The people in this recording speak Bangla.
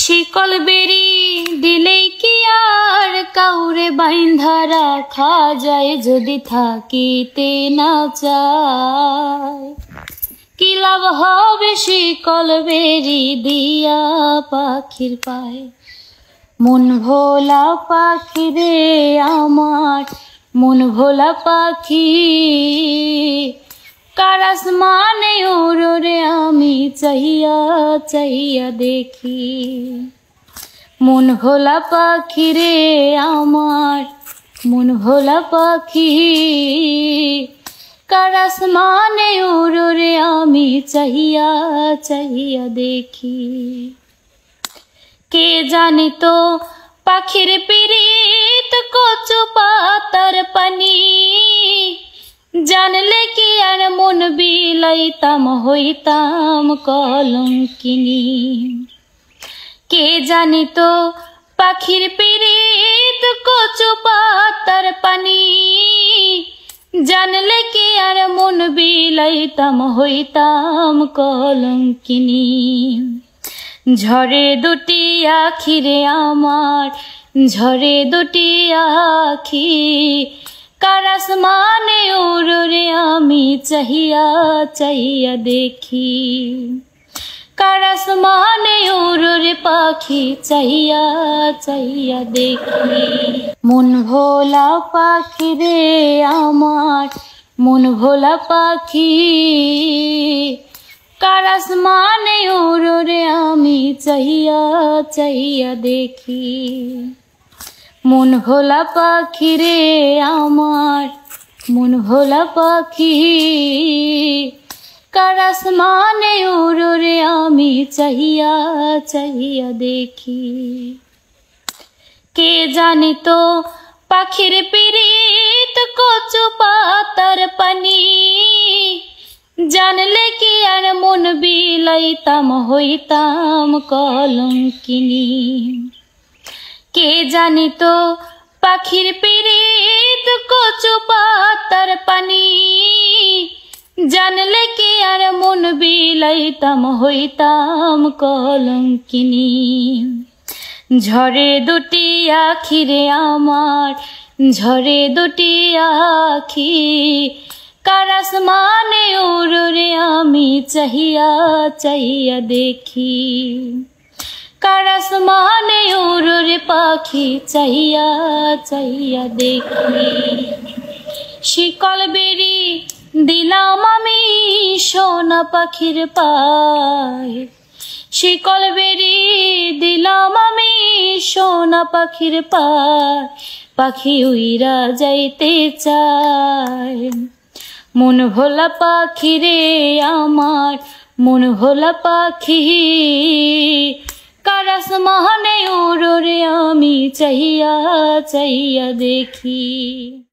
শিকল বেরি দিলেই কি আর কাউরে বাইন্ধা রাখা যায়, যদি থাকিতে না চায় কি লাভ হবে শিকল বেরি দিয়া পাখির পায়। মন ভোলা পাখি রে আমার মন ভোলা পাখি, কার আসমানে ওড়ো রে আমি চাহিয়া চাহিয়া দেখি। মন ভোলা পাখি রে আমার মন ভোলা পাখি, কার আসমানে ওড়ো রে আমি চাহিয়া চাহিয়া দেখি। কে জানি তো পাখির পিরিত কচু পাতার পানি, জানলে কি আর মন বিলাইতাম হইতাম কলঙ্কিনী। কে জানি তো পাখির পিরিত কচু পাতার পানি, জানলে কি আর মন বিলাইতাম হইতাম কলঙ্কিনী। ঝরে দুটি আখি রে আমার ঝরে দুটি আখি, কার আসমানে ওড়ো রে আমি চাহিয়া চাহিয়া দেখি। কার আসমানে ওড়ো রে পাখি চাহিয়া চাহিয়া দেখি। মন ভোলা পাখি রে আমার মন ভোলা পাখি, কার আসমানে ওড়ো রে আমি চাহিয়া চাহিয়া দেখি। মন ভোলা পাখি রে আমার মন ভোলা পাখি, কার আসমানে ওড়ো রে আমি চাহিয়া চাহিয়া দেখি। কে জানি তো পাখির পিরিত কচু পাতার পানি, জানলে কি আর মন বিলাইতাম হইতাম কলঙ্কিনী। কে জানি তো পাখির পিরিত কচু পাতার পানি, জানলে কি আর মন বিলাইতাম হইতাম কলঙ্কিনী। ঝরে দুটি আখি রে আমার ঝরে দুটি আখি, কার আসমানে ওড়ো রে আমি চাহিয়া চাহিয়া দেখি। কার আসমানে ওড়ো রে পাখি চাহিয়া চাহিয়া দেখি। শিকল বেরি দিলাম আমি সোনা পাখির পায়, শিকল বেরি দিলাম আমি সোনা পাখির পায়, পাখি উইরা যাইতে চায়। মন ভোলা পাখি রে আমার মন ভোলা পাখি, কার আসমানে ওড়ো রে আমি চাহিয়া চাহিয়া দেখি।